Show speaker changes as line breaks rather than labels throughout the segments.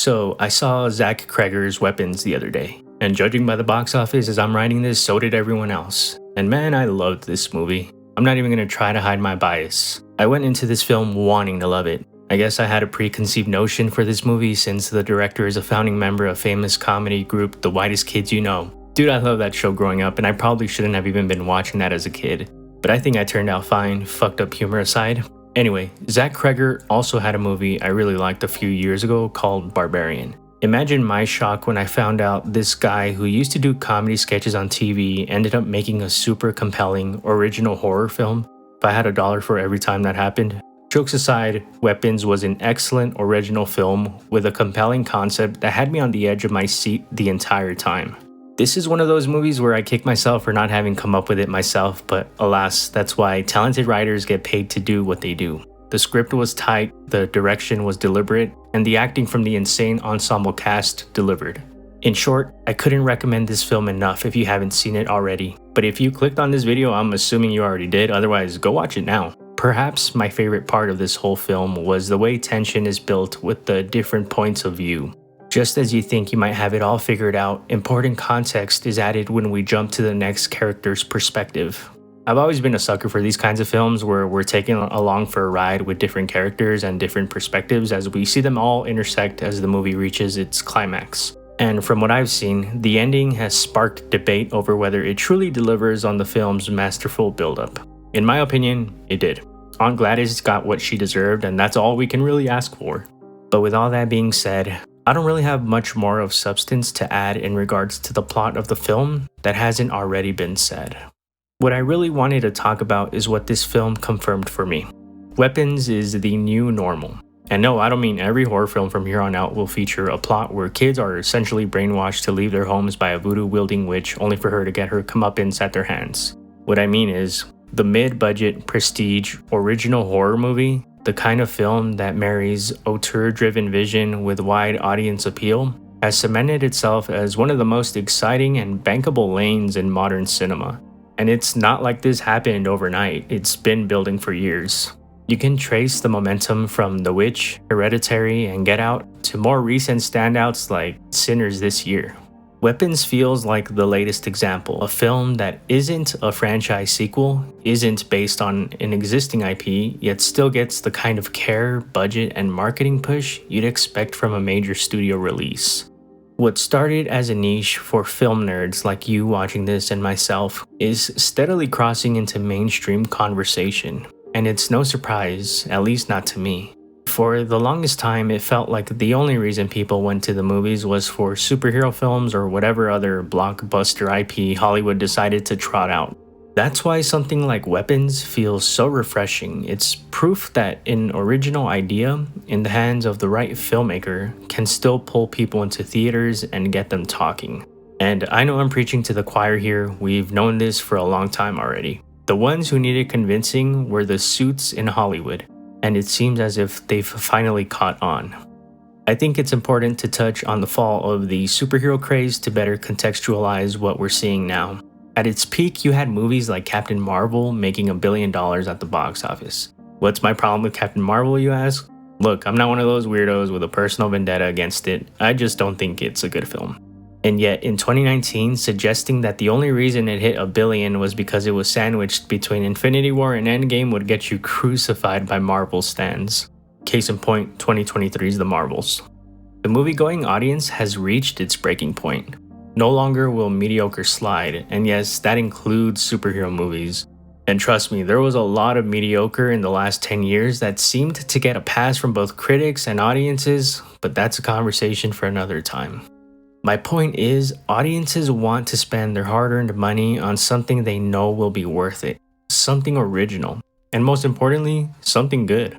So, I saw Zach Cregger's Weapons the other day, and judging by the box office as I'm writing this, so did everyone else. And man, I loved this movie. I'm not even gonna try to hide my bias. I went into this film wanting to love it. I guess I had a preconceived notion for this movie since the director is a founding member of famous comedy group The Whitest Kids You Know. Dude, I love that show growing up, and I probably shouldn't have even been watching that as a kid. But I think I turned out fine, fucked up humor aside. Anyway, Zach Cregger also had a movie I really liked a few years ago called Barbarian. Imagine my shock when I found out this guy who used to do comedy sketches on TV ended up making a super compelling, original horror film. If I had $1 for every time that happened. Jokes aside, Weapons was an excellent original film with a compelling concept that had me on the edge of my seat the entire time. This is one of those movies where I kick myself for not having come up with it myself, but alas, that's why talented writers get paid to do what they do. The script was tight, the direction was deliberate, and the acting from the insane ensemble cast delivered. In short, I couldn't recommend this film enough if you haven't seen it already. But if you clicked on this video, I'm assuming you already did, otherwise go watch it now. Perhaps my favorite part of this whole film was the way tension is built with the different points of view. Just as you think you might have it all figured out, important context is added when we jump to the next character's perspective. I've always been a sucker for these kinds of films where we're taken along for a ride with different characters and different perspectives as we see them all intersect as the movie reaches its climax. And from what I've seen, the ending has sparked debate over whether it truly delivers on the film's masterful buildup. In my opinion, it did. Aunt Gladys got what she deserved, and that's all we can really ask for. But with all that being said, I don't really have much more of substance to add in regards to the plot of the film that hasn't already been said. What I really wanted to talk about is what this film confirmed for me. Weapons is the new normal. And no, I don't mean every horror film from here on out will feature a plot where kids are essentially brainwashed to leave their homes by a voodoo-wielding witch only for her to get her comeuppance at their hands. What I mean is, the mid-budget, prestige, original horror movie, the kind of film that marries auteur-driven vision with wide audience appeal, has cemented itself as one of the most exciting and bankable lanes in modern cinema. And it's not like this happened overnight, it's been building for years. You can trace the momentum from The Witch, Hereditary, and Get Out to more recent standouts like Sinners this year. Weapons feels like the latest example, a film that isn't a franchise sequel, isn't based on an existing IP, yet still gets the kind of care, budget, and marketing push you'd expect from a major studio release. What started as a niche for film nerds like you watching this and myself is steadily crossing into mainstream conversation, and it's no surprise, at least not to me. For the longest time, it felt like the only reason people went to the movies was for superhero films or whatever other blockbuster IP Hollywood decided to trot out. That's why something like Weapons feels so refreshing. It's proof that an original idea in the hands of the right filmmaker can still pull people into theaters and get them talking. And I know I'm preaching to the choir here, we've known this for a long time already. The ones who needed convincing were the suits in Hollywood. And it seems as if they've finally caught on. I think it's important to touch on the fall of the superhero craze to better contextualize what we're seeing now. At its peak, you had movies like Captain Marvel making $1 billion at the box office. What's my problem with Captain Marvel, you ask? Look, I'm not one of those weirdos with a personal vendetta against it. I just don't think it's a good film. And yet, in 2019, suggesting that the only reason it hit $1 billion was because it was sandwiched between Infinity War and Endgame would get you crucified by Marvel stans. Case in point, 2023's The Marvels. The movie-going audience has reached its breaking point. No longer will mediocre slide, and yes, that includes superhero movies. And trust me, there was a lot of mediocre in the last 10 years that seemed to get a pass from both critics and audiences, but that's a conversation for another time. My point is, audiences want to spend their hard-earned money on something they know will be worth it, something original, and most importantly, something good.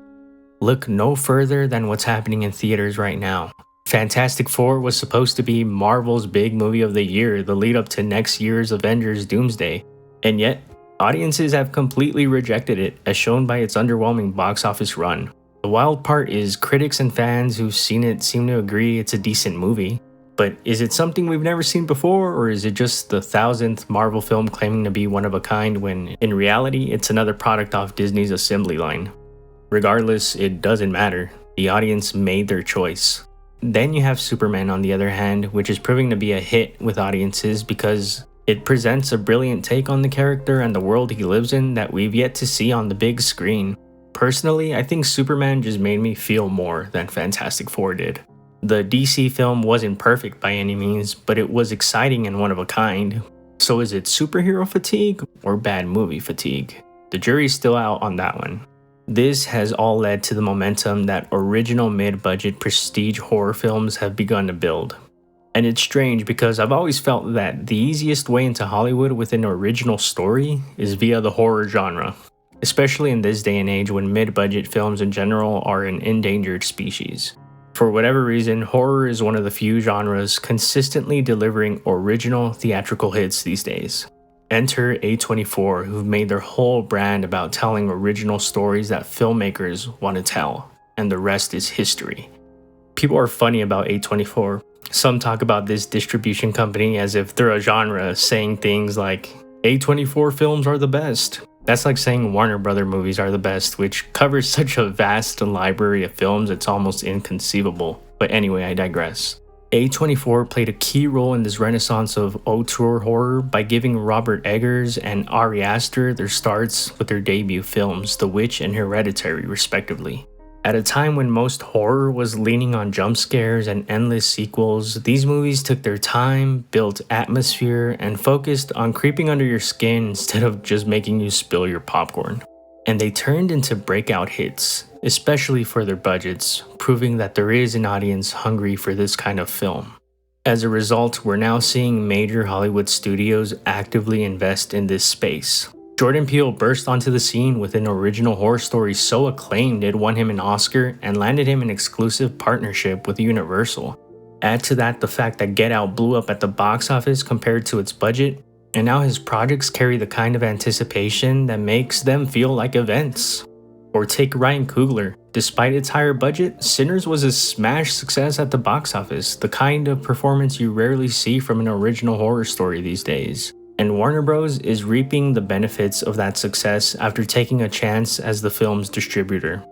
Look no further than what's happening in theaters right now. Fantastic Four was supposed to be Marvel's big movie of the year, the lead up to next year's Avengers Doomsday, and yet, audiences have completely rejected it, as shown by its underwhelming box office run. The wild part is critics and fans who've seen it seem to agree it's a decent movie. But is it something we've never seen before, or is it just the 1000th Marvel film claiming to be one of a kind when, in reality, it's another product off Disney's assembly line? Regardless, it doesn't matter. The audience made their choice. Then you have Superman on the other hand, which is proving to be a hit with audiences because it presents a brilliant take on the character and the world he lives in that we've yet to see on the big screen. Personally, I think Superman just made me feel more than Fantastic Four did. The DC film wasn't perfect by any means, but it was exciting and one of a kind. So is it superhero fatigue or bad movie fatigue? The jury's still out on that one. This has all led to the momentum that original mid-budget prestige horror films have begun to build. And it's strange because I've always felt that the easiest way into Hollywood with an original story is via the horror genre, especially in this day and age when mid-budget films in general are an endangered species. For whatever reason, horror is one of the few genres consistently delivering original theatrical hits these days. Enter A24, who've made their whole brand about telling original stories that filmmakers want to tell, and the rest is history. People are funny about A24. Some talk about this distribution company as if they're a genre, saying things like, A24 films are the best. That's like saying Warner Brother movies are the best, which covers such a vast library of films it's almost inconceivable. But anyway, I digress. A24 played a key role in this renaissance of auteur horror by giving Robert Eggers and Ari Aster their starts with their debut films, The Witch and Hereditary, respectively. At a time when most horror was leaning on jump scares and endless sequels, these movies took their time, built atmosphere, and focused on creeping under your skin instead of just making you spill your popcorn. And they turned into breakout hits, especially for their budgets, proving that there is an audience hungry for this kind of film. As a result, we're now seeing major Hollywood studios actively invest in this space. Jordan Peele burst onto the scene with an original horror story so acclaimed it won him an Oscar and landed him an exclusive partnership with Universal. Add to that the fact that Get Out blew up at the box office compared to its budget, and now his projects carry the kind of anticipation that makes them feel like events. Or take Ryan Coogler. Despite its higher budget, Sinners was a smash success at the box office, the kind of performance you rarely see from an original horror story these days. And Warner Bros. Is reaping the benefits of that success after taking a chance as the film's distributor.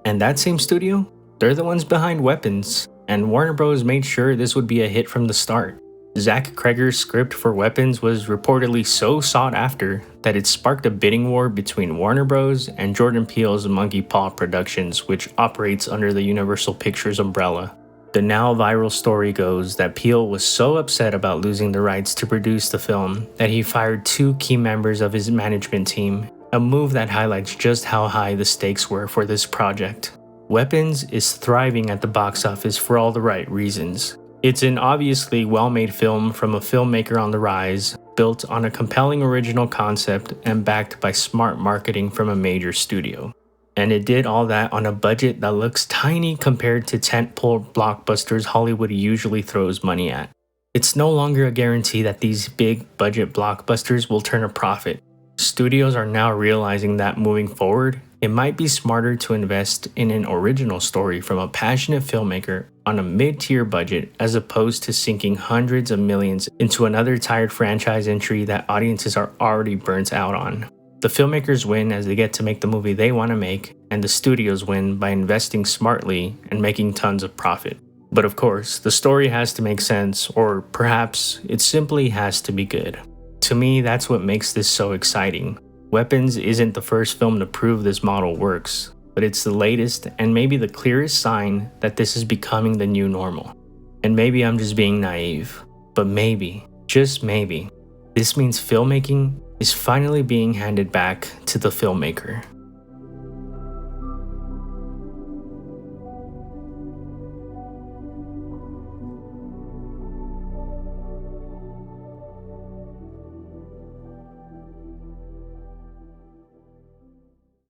And that same studio? They're the ones behind Weapons, and Warner Bros. Made sure this would be a hit from the start. Zach Cregger's script for Weapons was reportedly so sought after that it sparked a bidding war between Warner Bros. And Jordan Peele's Monkey Paw Productions, which operates under the Universal Pictures umbrella. The now viral story goes that Peele was so upset about losing the rights to produce the film that he fired 2 key members of his management team, a move that highlights just how high the stakes were for this project. Weapons is thriving at the box office for all the right reasons. It's an obviously well-made film from a filmmaker on the rise, built on a compelling original concept and backed by smart marketing from a major studio. And it did all that on a budget that looks tiny compared to tentpole blockbusters Hollywood usually throws money at. It's no longer a guarantee that these big budget blockbusters will turn a profit. Studios are now realizing that moving forward, it might be smarter to invest in an original story from a passionate filmmaker on a mid-tier budget as opposed to sinking hundreds of millions into another tired franchise entry that audiences are already burnt out on. The filmmakers win as they get to make the movie they want to make, and the studios win by investing smartly and making tons of profit. But of course, the story has to make sense, or perhaps it simply has to be good. To me, that's what makes this so exciting. Weapons isn't the first film to prove this model works, but it's the latest and maybe the clearest sign that this is becoming the new normal. And maybe I'm just being naive, but maybe, just maybe, this means filmmaking is finally being handed back to the filmmaker.